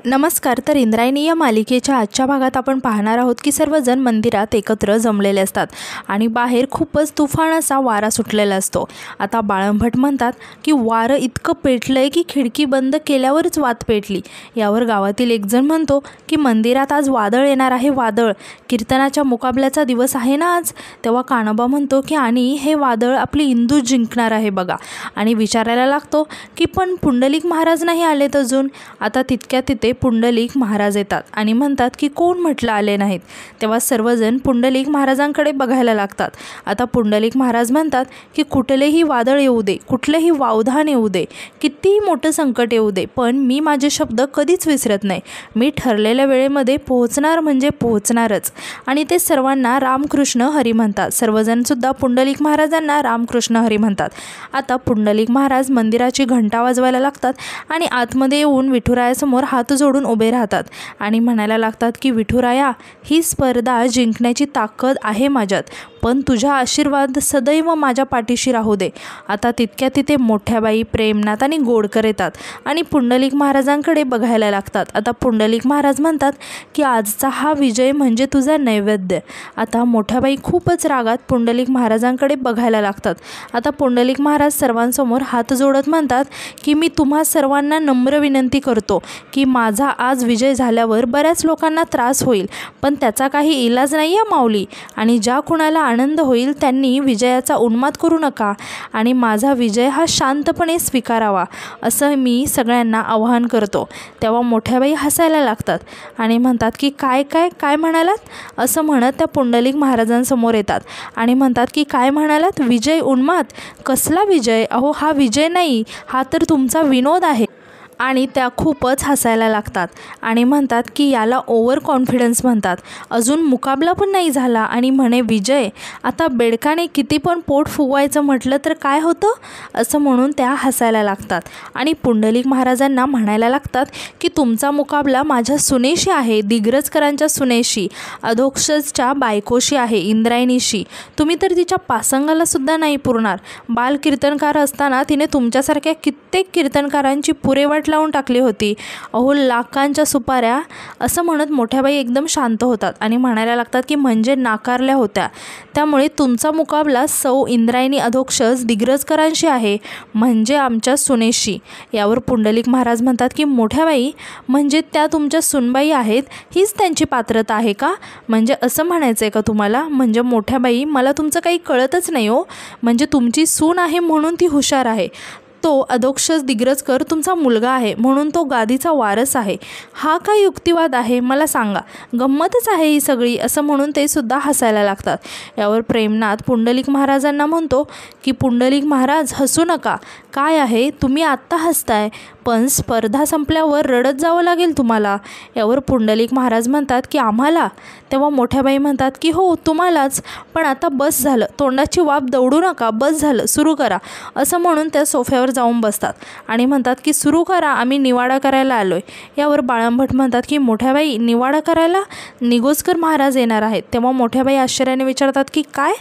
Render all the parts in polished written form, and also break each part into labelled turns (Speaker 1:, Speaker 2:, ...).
Speaker 1: नमस्कार. तर इंद्रायणी या मालिकेच्या आजच्या भागात आपण पाहणार आहोत की सर्वजण मंदिरात एकत्र जमलेले असतात आणि बाहेर खूपच तुफान असा वारा सुटलेला असतो. आता बाळंभट म्हणतात की वारं इतकं पेटलंय की खिडकी बंद केल्यावरच वात पेटली. यावर गावातील एक जण म्हणतो की मंदिरात आज वादळ येणार आहे. वादळ कीर्तनाच्या मुकाबल्याचा दिवस आहे ना आज. तेव्हा कानोबा म्हणतो की आणि हे वादळ आपली इंदू जिंकणार आहे बघा. आणि विचारायला लागतो की पण पुंडलिक महाराज नाही आलेत अजून. आता तितक्या तिथे पुंडलिक महाराज येतात आणि म्हणतात की कोण म्हटलं आले नाहीत. तेव्हा सर्वजण पुंडलिक महाराजांकडे बघायला लागतात. आता पुंडलिक महाराज म्हणतात की कुठलेही वादळ येऊ दे, कुठलेही वावधान येऊ दे, कितीही मोठं संकट येऊ दे, पण मी माझे शब्द कधीच विसरत नाही. मी ठरलेल्या वेळेमध्ये पोहोचणार म्हणजे पोहोचणारच. आणि ते सर्वांना रामकृष्ण हरी म्हणतात. सर्वजण सुद्धा पुंडलिक महाराजांना रामकृष्ण हरी म्हणतात. आता पुंडलिक महाराज मंदिराची घंटा वाजवायला लागतात आणि आतमध्ये येऊन विठुरायासमोर हात जोडून उभे राहतात आणि म्हणायला लागतात की विठुराया, ही स्पर्धा जिंकण्याची ताकद आहे माझ्यात, पण तुझा आशीर्वाद सदैव माझ्या पाठीशी राहू दे. आता तितक्या तिथे मोठ्याबाई, प्रेमनाथ आणि गोडकर येतात आणि पुंडलिक महाराजांकडे बघायला लागतात. आता पुंडलिक महाराज म्हणतात की आजचा हा विजय म्हणजे तुझा नैवेद्य. आता मोठ्याबाई खूपच रागात पुंडलिक महाराजांकडे बघायला लागतात. आता पुंडलिक महाराज सर्वांसमोर हात जोडत म्हणतात की मी तुम्हा सर्वांना नम्र विनंती करतो की माझा आज विजय झाल्यावर बऱ्याच लोकांना त्रास होईल, पण त्याचा काही इलाज नाही आहे माऊली. आणि ज्या कुणाला आनंद होईल त्यांनी विजयाचा उन्माद करू नका आणि माझा विजय हा शांतपणे स्वीकारावा, असं मी सगळ्यांना आवाहन करतो. तेव्हा मोठ्याबाई हसायला लागतात आणि म्हणतात की काय काय काय म्हणालात, असं म्हणत त्या पुंडलिक महाराजांसमोर येतात आणि म्हणतात की काय म्हणालात, विजय उन्माद? कसला विजय? अहो हा विजय नाही, हा तर तुमचा विनोद आहे. आणि त्या खूपच हसायला लागतात आणि म्हणतात की याला ओव्हर कॉन्फिडन्स म्हणतात. अजून मुकाबला पण नाही झाला आणि म्हणे विजय. आता बेडकाने किती पण पोट फुगवायचं म्हटलं तर काय होतं, असं म्हणून त्या हसायला लागतात. आणि पुंडलिक महाराजांना म्हणायला लागतात की तुमचा मुकाबला माझ्या सुनेशी आहे, दिग्रजकरांच्या सुनेशी, अधोक्षजच्या बायकोशी आहे, इंद्रायणीशी. तुम्ही तर तिच्या पासंगाला सुद्धा नाही पुरणार. बाल कीर्तनकार असताना तिने तुमच्यासारख्या कित्येक कीर्तनकारांची पुरेवाट लावून टाकली होती. अहो लाखांच्या सुपाऱ्या. असं म्हणत मोठ्याबाई एकदम शांत होतात आणि म्हणायला लागतात की म्हणजे नाकारल्या होत्या. त्यामुळे तुमचा मुकाबला सौ इंद्रायणी अधोक्षज दिग्रजकरांशी आहे, म्हणजे आमच्या सुनेशी. यावर पुंडलिक महाराज म्हणतात की मोठ्याबाई, म्हणजे त्या तुमच्या सुनबाई आहेत, हीच त्यांची पात्रता आहे का? म्हणजे असं म्हणायचं आहे का तुम्हाला? म्हणजे मोठ्याबाई, मला तुमचं काही कळतच नाही हो. म्हणजे तुमची सून आहे म्हणून ती हुशार आहे. तो अधोक्षज दिग्रजकर तुमचा मुलगा आहे म्हणून तो गादीचा वारस आहे. हा काय युक्तिवाद आहे मला सांगा. गंमतच आहे ही सगळी, असं म्हणून ते सुद्धा हसायला लागतात. यावर प्रेमनाथ पुंडलिक महाराजांना म्हणतो की पुंडलिक महाराज, हसू नका. काय आहे, तुम्ही आत्ता हसताय, पण स्पर्धा संपल्यावर रडत जावं लागेल तुम्हाला. यावर पुंडलिक महाराज म्हणतात की आम्हाला? तेव्हा मोठ्याबाई म्हणतात की हो तुम्हालाच, पण आता बस झालं, तोंडाची वाफ दौडू नका, बस झालं, सुरू करा. असं म्हणून त्या सोफ्यावर जाऊन बसतात आणि म्हणतात की सुरू करा, आम्ही निवाडा करायला आलोय. यावर बाळंभट म्हणतात की मोठ्याबाई, निवाडा करायला? निगोजकर महाराज येणार आहेत. तेव्हा मोठ्याबाई आश्चर्याने विचारतात की काय?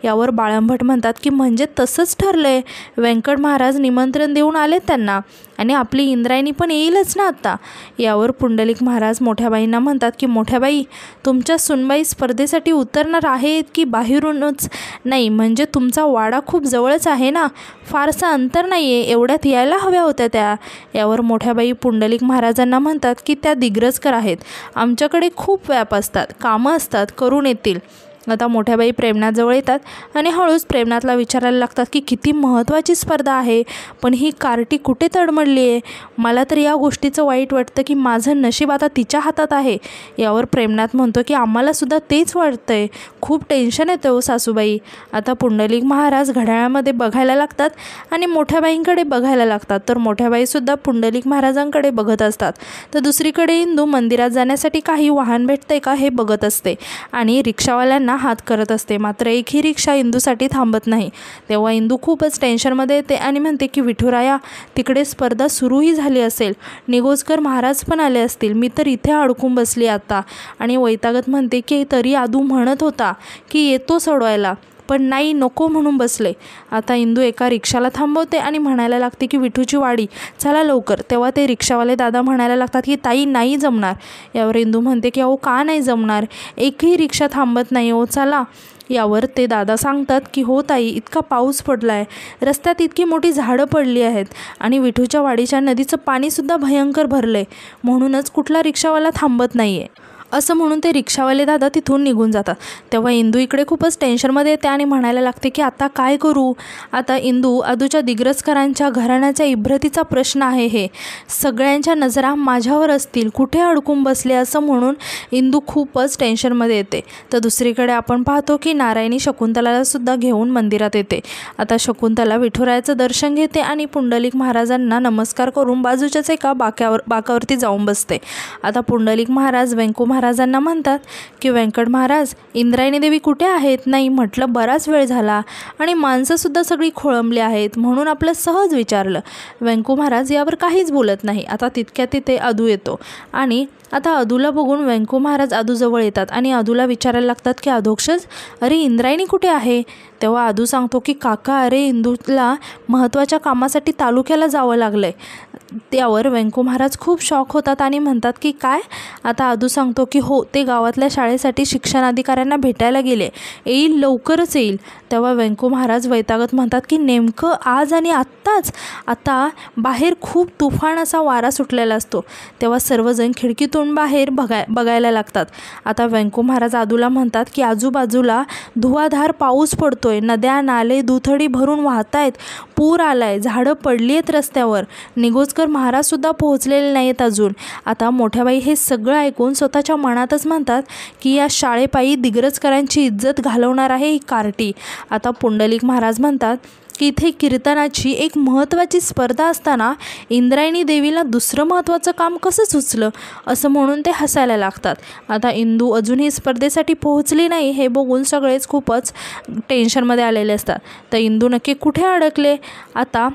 Speaker 1: यावर बाळंभट म्हणतात की म्हणजे तसंच ठरलंय, व्यंकट महाराज निमंत्रण देऊन आलेत त्यांना आणि आपली इंद्रायणी पण येईलच ना आत्ता. यावर पुंडलिक महाराज मोठ्याबाईंना म्हणतात की मोठ्याबाई, तुमच्या सुनबाई स्पर्धेसाठी उतरणार आहेत की बाहेरूनच? नाही, म्हणजे तुमचा वाडा खूप जवळच आहे ना, फारसं अंतर नाही आहे, एवढ्यात यायला हव्या होत्या त्या. यावर मोठ्याबाई पुंडलिक महाराजांना म्हणतात की त्या दिग्रजकर आहेत, आमच्याकडे खूप व्याप असतात, कामं असतात, करून येतील. आता मोठ्याबाई प्रेमनाथजवळ येतात आणि हळूच प्रेमनाथला विचारायला लागतात की किती महत्त्वाची स्पर्धा आहे, पण ही कार्टी कुठे तडमडली आहे. मला तर या गोष्टीचं वाईट वाटतं की माझं नशीब आता तिच्या हातात आहे. यावर प्रेमनाथ म्हणतो की आम्हालासुद्धा तेच वाटतं आहे, खूप टेन्शन येतं हो सासूबाई. आता पुंडलिक महाराज घड्याळामध्ये बघायला लागतात आणि मोठ्याबाईंकडे बघायला लागतात. तर मोठ्याबाईसुद्धा पुंडलिक महाराजांकडे बघत असतात. तर दुसरीकडे इंदू मंदिरात जाण्यासाठी काही वाहन भेटते का हे बघत असते आणि रिक्षावाल्यांना हात करत असते. मात्र एकही रिक्षा इंदूसाठी थांबत नाही. तेव्हा इंदू खूपच टेन्शनमध्ये येते आणि म्हणते की विठुराया, तिकडे स्पर्धा सुरूही झाली असेल, निगोजकर महाराज पण आले असतील, मी तर इथे अडकून बसली आता. आणि वैतागत म्हणते की तरी आदू म्हणत होता की येतो सोडवायला, पण नाही नको म्हणून बसले. आता इंदू एका रिक्षाला थांबवते आणि म्हणायला लागते की विठूची वाडी, चला लवकर. तेव्हा ते रिक्षावाले दादा म्हणायला लागतात की ताई नाही जमणार. यावर इंदू म्हणते की अहो का नाही जमणार, एकही रिक्षा थांबत नाही हो, चला. यावर ते दादा सांगतात की हो ताई, इतका पाऊस पडला आहे, रस्त्यात इतकी मोठी झाडं पडली आहेत आणि विठूच्या वाडीच्या नदीचं पाणीसुद्धा भयंकर भरलं आहे, म्हणूनच कुठला रिक्षावाला थांबत नाही आहे. असं म्हणून ते रिक्षावाले दादा तिथून निघून जातात. तेव्हा इंदू इकडे खूपच टेन्शनमध्ये येते आणि म्हणायला लागते की आता काय करू. आता इंदू अदूच्या दिग्रसकरांच्या घराण्याच्या इब्रतीचा प्रश्न आहे, हे सगळ्यांच्या नजरा माझ्यावर असतील, कुठे अडकून बसले, असं म्हणून इंदू खूपच टेन्शनमध्ये येते. तर दुसरीकडे आपण पाहतो की नारायणी शकुंतलाला सुद्धा घेऊन मंदिरात येते. आता शकुंतला विठुरायाचं दर्शन घेते आणि पुंडलिक महाराजांना नमस्कार करून बाजूच्याच एका बाकावरती जाऊन बसते. आता पुंडलिक महाराज व्यंकू महाराजांना म्हणतात की व्यंकट महाराज, इंद्रायणी देवी कुठे आहेत. नाही म्हटलं बराच वेळ झाला आणि माणसंसुद्धा सगळी खोळंबली आहेत, म्हणून आपलं सहज विचारलं. व्यंकू महाराज यावर काहीच बोलत नाही. आता तितक्यात तिथे अदू येतो आणि आता अदूला बघून व्यंकू महाराज अदूजवळ येतात आणि अदूला विचारायला लागतात की अधोक्षज, अरे इंद्रायणी कुठे आहे. तेव्हा अदू सांगतो की काका, अरे इंदूला महत्त्वाच्या कामासाठी तालुक्याला जावं लागलं आहे. त्यावर व्यंकू महाराज खूप शॉक होतात आणि म्हणतात की काय. आता अदू सांगतो की हो, ते गावातल्या शाळेसाठी शिक्षणाधिकाऱ्यांना भेटायला गेले, येईल लवकरच येईल. तेव्हा व्यंकू महाराज वैतागत म्हणतात की नेमकं आज आणि आत्ताच. आता बाहेर खूप तुफान असा वारा सुटलेला असतो. तेव्हा सर्वजण खिडकीतून बाहेर बघायला लागतात. आता व्यंकू महाराज अदूला म्हणतात की आजूबाजूला धुवाधार पाऊस पडतोय, नद्या नाले दुथडी भरून वाहत आहेत, पूर आलाय, झाडं पडली आहेत रस्त्यावर, निगोजकर महाराजसुद्धा पोहोचलेले नाहीत अजून. आता मोठ्याबाई हे सगळं ऐकून स्वतःच्या मनातच म्हणतात की या शाळेपायी दिग्रजकरांची इज्जत घालवणार आहे ही कार्टी. आता पुंडलिक महाराज म्हणतात की इथे कीर्तनाची एक महत्त्वाची स्पर्धा असताना इंद्रायणी देवीला दुसरं महत्त्वाचं काम कसं सुचलं, असं म्हणून ते हसायला लागतात. आता इंदू अजूनही स्पर्धेसाठी पोहोचली नाही हे बघून सगळेच खूपच टेन्शनमध्ये आलेले असतात. तर इंदू नक्की कुठे अडकले. आता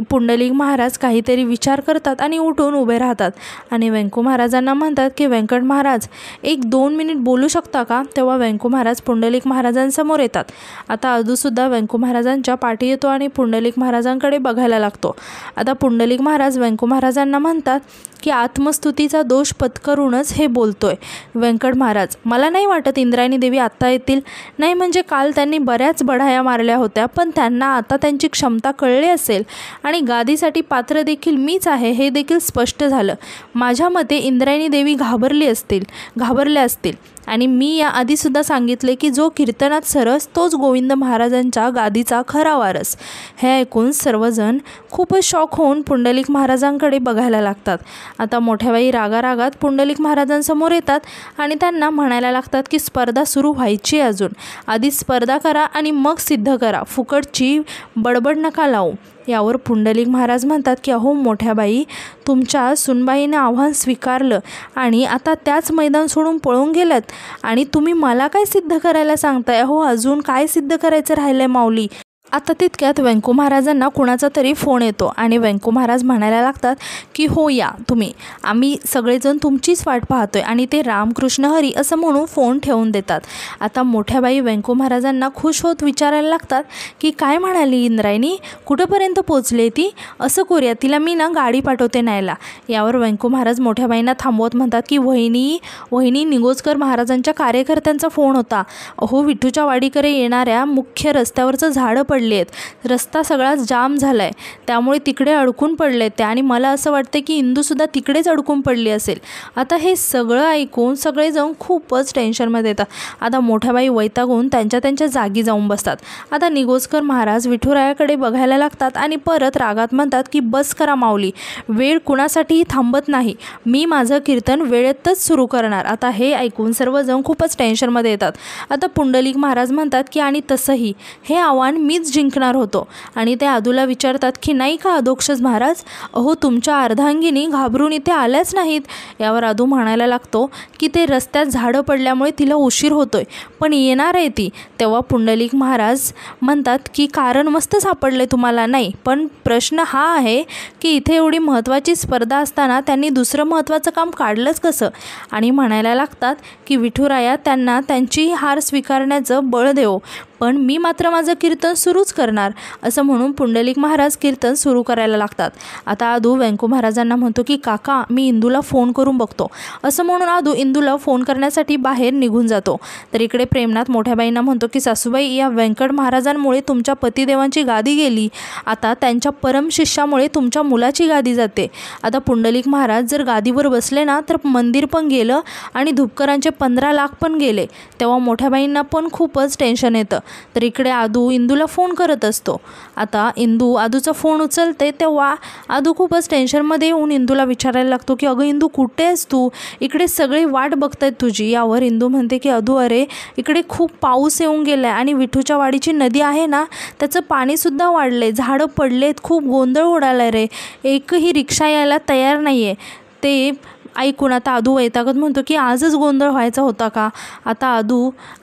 Speaker 1: पुंडलिक महाराज काहीतरी विचार करतात आणि उठून उभे राहतात आणि व्यंकू महाराजांना म्हणतात की व्यंकट महाराज, 1-2 मिनिट बोलू शकता का. तेव्हा व्यंकू महाराज पुंडलिक महाराजांसमोर येतात. आता अदूसुद्धा व्यंकू महाराजांच्या पाठी येतो आणि पुंडलिक महाराजांकडे बघायला लागतो. आता पुंडलिक महाराज व्यंकू महाराजांना म्हणतात की आत्मस्तुतीचा दोष पत्करूनच हे बोलतोय. व्यंकट महाराज, मला नाही वाटत इंद्रायणी देवी आत्ता येतील. नाही म्हणजे काल त्यांनी बऱ्याच बढाया मारल्या होत्या, पण त्यांना आता त्यांची क्षमता कळली असेल आणि गादीसाठी पात्र देखील मीच आहे हे देखील स्पष्ट झालं. माझ्या मते इंद्रायणी देवी घाबरल्या असतील आणि मी या आधीसुद्धा सांगितले की जो कीर्तनात सरस तोच गोविंद महाराजांच्या गादीचा खरा वारस. हे ऐकून सर्वजण खूपच शॉक होऊन पुंडलिक महाराजांकडे बघायला लागतात. आता मोठ्याबाई रागारागात पुंडलिक महाराजांसमोर येतात आणि त्यांना म्हणायला लागतात की स्पर्धा सुरू व्हायची अजून, आधी स्पर्धा करा आणि मग सिद्ध करा, फुकटची बडबड नका लावू. यावर पुंडलिक महाराज म्हणतात की अहो मोठ्याबाई, तुमच्या सुनबाईने आव्हान स्वीकारलं आणि आता त्याच मैदान सोडून पळून गेल्यात आणि तुम्ही मला काय सिद्ध करायला सांगताय. अहो अजून काय सिद्ध करायचं राहिलं आहे माऊली. आता तितक्यात व्यंकू महाराजांना कुणाचा तरी फोन येतो आणि व्यंकू महाराज म्हणायला लागतात की हो या तुम्ही, आम्ही सगळेजण तुमचीच वाट पाहतोय. आणि ते रामकृष्ण हरी असं म्हणून फोन ठेवून देतात. आता मोठ्याबाई व्यंकू महाराजांना खुश होत विचारायला लागतात की काय म्हणाली इंद्रायणी, कुठंपर्यंत पोचले ती. असं करूया, तिला मी ना गाडी पाठवते न्यायला. यावर व्यंकू महाराज मोठ्याबाईंना थांबवत म्हणतात की वहिनी निगोजकर महाराजांच्या कार्यकर्त्यांचा फोन होता. अहो विठूच्या वाडीकडे येणाऱ्या मुख्य रस्त्यावरचं झाडं पडले आहेत, रस्ता सगळा जाम झाला आहे, त्यामुळे तिकडे अडकून पडले ते आणि मला असं वाटते की इंदूसुद्धा तिकडेच अडकून पडली असेल. आता हे सगळं ऐकून सगळेजण खूपच टेन्शनमध्ये येतात. आता मोठ्याबाई वैतागून त्यांच्या जागी जाऊन बसतात. आता निगोजकर महाराज विठुरायाकडे बघायला लागतात आणि परत रागात म्हणतात की बस करा माऊली, वेळ कुणासाठीही थांबत नाही, मी माझं कीर्तन वेळेतच सुरू करणार. आता हे ऐकून सर्वजण खूपच टेन्शनमध्ये येतात. आता पुंडलिक महाराज म्हणतात की आणि तसंही हे आव्हान मीच मीच जिंकणार होतो. आणि ते आदूला विचारतात की नाही का अधोक्षज महाराज, अहो तुमच्या अर्धांगिनी घाबरून इथे आल्याच नाहीत. यावर आदू म्हणायला लागतो की ते रस्त्यात झाडं पडल्यामुळे तिला उशीर होतोय, पण येणार आहे ती. तेव्हा पुंडलिक महाराज म्हणतात की कारण मस्त सापडले तुम्हाला. नाही, पण प्रश्न हा आहे की इथे एवढी महत्त्वाची स्पर्धा असताना त्यांनी दुसरं महत्त्वाचं काम काढलंच कसं. आणि म्हणायला लागतात की विठुराया त्यांना त्यांची हार स्वीकारण्याचं बळ देव, पण मी मात्र माझं कीर्तन सुरूच करणार. असं म्हणून पुंडलिक महाराज कीर्तन सुरू करायला लागतात. आता आदू व्यंकू महाराजांना म्हणतो की काका मी इंदूला फोन करून बघतो. असं म्हणून आदू इंदूला फोन करण्यासाठी बाहेर निघून जातो. तर इकडे प्रेमनाथ मोठ्या बाईंना म्हणतो की सासूबाई, या व्यंकट महाराजांमुळे तुमच्या पतिदेवांची गादी गेली, आता त्यांच्या परम शिष्यामुळे तुमच्या मुलाची गादी जाते. आता पुंडलिक महाराज जर गादीवर बसले ना तर मंदिर पण गेलं आणि धुपकरांचे 15 लाख पण गेले. तेव्हा मोठ्या बाईंना पण खूपच टेन्शन येतं. तर इकडे आदू इंदूला फोन करत असतो. आता इंदू आदूचा फोन उचलते तेव्हा आदू खूपच टेन्शनमध्ये येऊन इंदूला विचारायला लागतो की अगं इंदू कुठे आहेस तू, इकडे सगळे वाट बघतायत तुझी. यावर इंदू म्हणते की अदू अरे इकडे खूप पाऊस येऊन गेला आहे आणि विठूच्या वाडीची नदी आहे ना त्याचं पाणीसुद्धा वाढलं आहे, झाडं पडलेत, खूप गोंधळ उडाला रे, एकही रिक्षा यायला तयार नाही आहे. ते ऐकून आता आदू वैतागत म्हणतो की आजच गोंधळ व्हायचा होता का. आता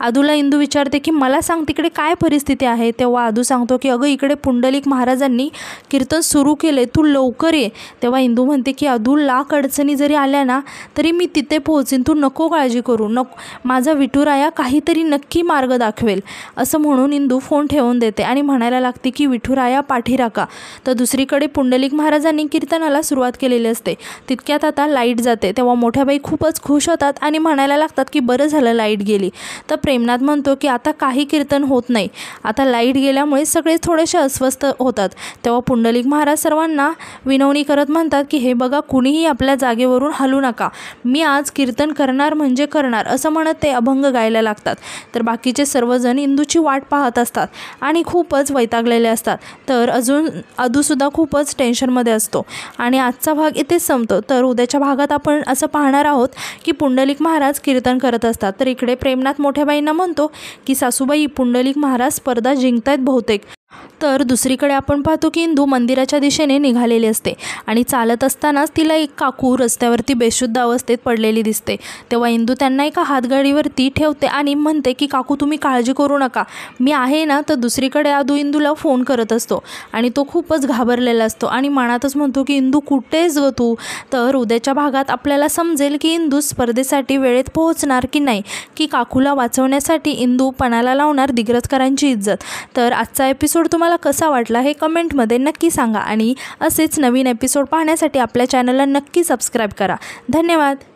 Speaker 1: आदूला इंदू विचारते की मला सांग तिकडे काय परिस्थिती आहे. तेव्हा आदू सांगतो की अगं इकडे पुंडलिक महाराजांनी कीर्तन सुरू केले, तू लवकर ये. तेव्हा इंदू म्हणते की अदू लाख अडचणी जरी आल्या ना तरी मी तिथे पोहोचीन, तू नको काळजी करू, माझा विठुराया काहीतरी नक्की मार्ग दाखवेल. असं म्हणून इंदू फोन ठेवून देते आणि म्हणायला लागते की विठुराया पाठी राखा. तर दुसरीकडे पुंडलिक महाराजांनी कीर्तनाला सुरुवात केलेली असते. तितक्यात आता लाईट जाते. तेव्हा मोठ्याबाई खूपच खुश होतात आणि म्हणायला लागतात की बरं झालं लाईट गेली. तर प्रेमनाथ म्हणतो की आता काही कीर्तन होत नाही, आता लाईट गेल्यामुळे सगळे थोडेसे अस्वस्थ होतात. तेव्हा पुंडलिक महाराज सर्वांना विनवणी करत म्हणतात की हे बघा कुणीही आपल्या जागेवरून हलू नका, मी आज कीर्तन करणार म्हणजे करणार. असं म्हणत ते अभंग गायला लागतात. तर बाकीचे सर्वजण इंदूची वाट पाहत असतात आणि खूपच वैतागलेले असतात. तर अजून आदूसुद्धा खूपच टेन्शनमध्ये असतो. आणि आजचा भाग इथेच संपतो. तर उद्याच्या भागात आपण असं पाहणार आहोत की पुंडलिक महाराज कीर्तन करत असतात. तर इकडे प्रेमनाथ मोठ्या बाईंना म्हणतो की सासूबाई पुंडलिक महाराज स्पर्धा जिंकतायत बहुतेक. तर दुसरीकडे आपण पाहतो की इंदू मंदिराच्या दिशेने निघालेली असते आणि चालत असतानाच तिला एक काकू रस्त्यावरती बेशुद्ध अवस्थेत पडलेली दिसते. तेव्हा इंदू त्यांना एका हातगाडीवरती ठेवते आणि म्हणते की काकू तुम्ही काळजी करू नका, मी आहे ना. तर दुसरीकडे आदू इंदूला फोन करत असतो आणि तो खूपच घाबरलेला असतो आणि मनातच म्हणतो की इंदू कुठेच ग तू. तर उद्याच्या भागात आपल्याला समजेल की इंदू स्पर्धेसाठी वेळेत पोहोचणार की नाही, की काकूला वाचवण्यासाठी इंदू पणाला लावणार दिग्रजकरांची इज्जत. तर आजचा एपिसोड तुम्हाला कसा वाटला हे कमेंटमध्ये नक्की सांगा आणि असेच नवीन एपिसोड पाहण्यासाठी आपल्या चॅनलला नक्की सबस्क्राईब करा. धन्यवाद.